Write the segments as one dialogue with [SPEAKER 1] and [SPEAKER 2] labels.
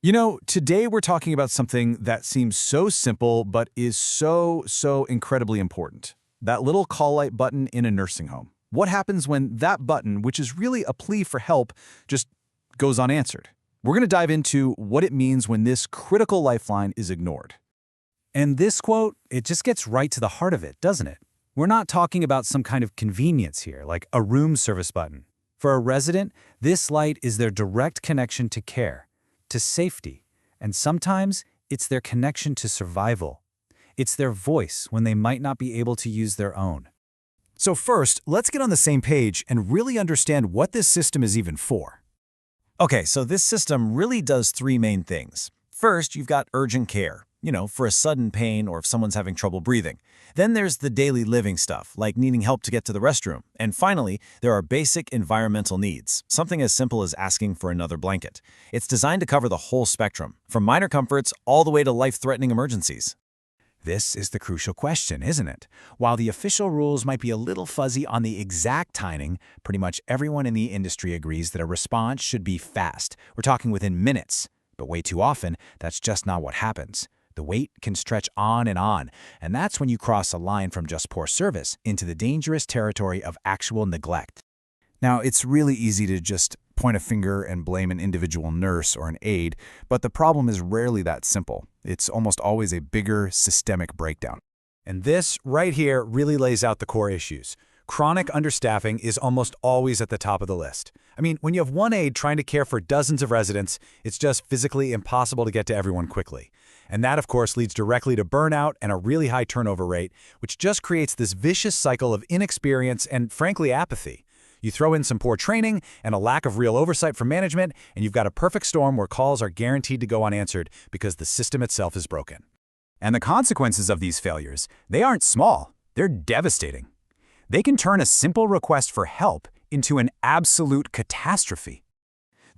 [SPEAKER 1] Today we're talking about something that seems so simple but is so incredibly important. That little call light button in a nursing home. What happens when that button, which is really a plea for help, just goes unanswered? We're going to dive into what it means when this critical lifeline is ignored.
[SPEAKER 2] And this quote, it just gets right to the heart of it, doesn't it? We're not talking about some kind of convenience here, like a room service button. For a resident, this light is their direct connection to care, to safety, and sometimes it's their connection to survival. It's their voice when they might not be able to use their own.
[SPEAKER 1] So first, let's get on the same page and really understand what this system is even for.
[SPEAKER 3] Okay, so this system really does three main things. First, you've got urgent care, for a sudden pain or if someone's having trouble breathing. Then there's the daily living stuff, like needing help to get to the restroom. And finally, there are basic environmental needs, something as simple as asking for another blanket. It's designed to cover the whole spectrum, from minor comforts all the way to life-threatening emergencies.
[SPEAKER 2] This is the crucial question, isn't it? While the official rules might be a little fuzzy on the exact timing, pretty much everyone in the industry agrees that a response should be fast. We're talking within minutes. But way too often, that's just not what happens. The wait can stretch on, and that's when you cross a line from just poor service into the dangerous territory of actual neglect.
[SPEAKER 1] Now, it's really easy to just point a finger and blame an individual nurse or an aide, but the problem is rarely that simple. It's almost always a bigger, systemic breakdown.
[SPEAKER 2] And this right here really lays out the core issues. Chronic understaffing is almost always at the top of the list. I mean, when you have one aide trying to care for dozens of residents, it's just physically impossible to get to everyone quickly. And that, of course, leads directly to burnout and a really high turnover rate, which just creates this vicious cycle of inexperience and, frankly, apathy. You throw in some poor training and a lack of real oversight from management, and you've got a perfect storm where calls are guaranteed to go unanswered because the system itself is broken.
[SPEAKER 1] And the consequences of these failures, they aren't small. They're devastating. They can turn a simple request for help into an absolute catastrophe.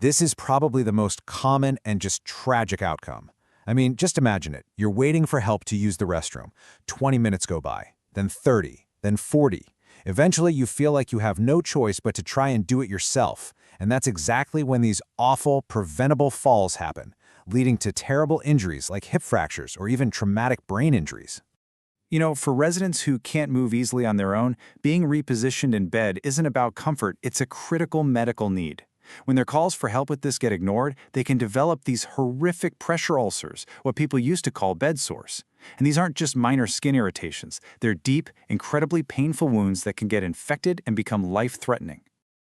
[SPEAKER 1] This is probably the most common and just tragic outcome. I mean, just imagine it. You're waiting for help to use the restroom. 20 minutes go by, then 30, then 40. Eventually, you feel like you have no choice but to try and do it yourself. And that's exactly when these awful, preventable falls happen, leading to terrible injuries like hip fractures or even traumatic brain injuries. For residents who can't move easily on their own, being repositioned in bed isn't about comfort, it's a critical medical need. When their calls for help with this get ignored, they can develop these horrific pressure ulcers, what people used to call bed sores. And these aren't just minor skin irritations. They're deep, incredibly painful wounds that can get infected and become life-threatening.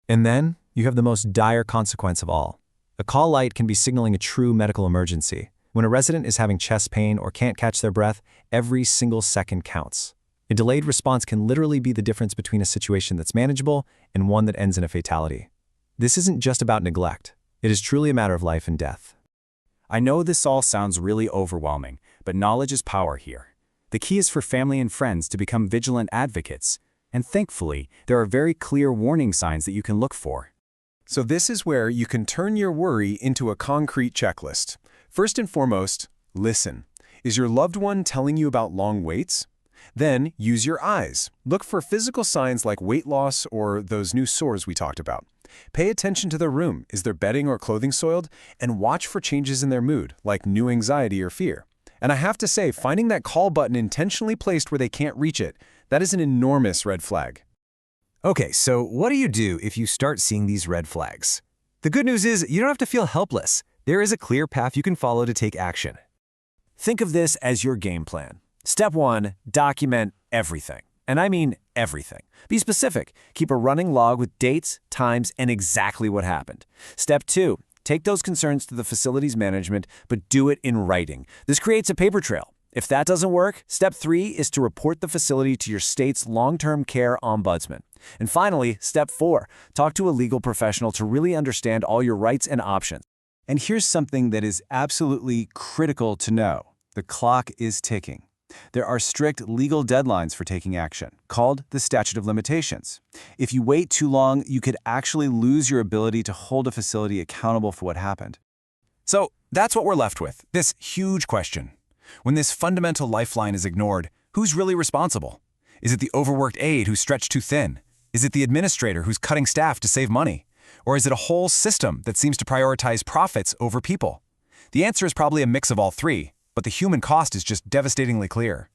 [SPEAKER 3] And then, you have the most dire consequence of all. A call light can be signaling a true medical emergency. When a resident is having chest pain or can't catch their breath, every single second counts. A delayed response can literally be the difference between a situation that's manageable and one that ends in a fatality. This isn't just about neglect. It is truly a matter of life and death.
[SPEAKER 2] I know this all sounds really overwhelming, but knowledge is power here. The key is for family and friends to become vigilant advocates, and thankfully, there are very clear warning signs that you can look for.
[SPEAKER 4] So this is where you can turn your worry into a concrete checklist. First and foremost, listen. Is your loved one telling you about long waits? Then use your eyes. Look for physical signs like weight loss or those new sores we talked about. Pay attention to their room. Is their bedding or clothing soiled? And watch for changes in their mood, like new anxiety or fear. And I have to say, finding that call button intentionally placed where they can't reach it, that is an enormous red flag.
[SPEAKER 1] Okay, so what do you do if you start seeing these red flags? The good news is you don't have to feel helpless. There is a clear path you can follow to take action.
[SPEAKER 3] Think of this as your game plan. Step 1, document everything. And I mean everything. Be specific. Keep a running log with dates, times, and exactly what happened. Step 2, take those concerns to the facility's management, but do it in writing. This creates a paper trail. If that doesn't work, step 3 is to report the facility to your state's long-term care ombudsman. And finally, step 4, talk to a legal professional to really understand all your rights and options.
[SPEAKER 1] And here's something that is absolutely critical to know. The clock is ticking. There are strict legal deadlines for taking action, called the statute of limitations. If you wait too long, you could actually lose your ability to hold a facility accountable for what happened. So that's what we're left with, this huge question. When this fundamental lifeline is ignored, who's really responsible? Is it the overworked aide who's stretched too thin? Is it the administrator who's cutting staff to save money? Or is it a whole system that seems to prioritize profits over people? The answer is probably a mix of all three, but the human cost is just devastatingly clear.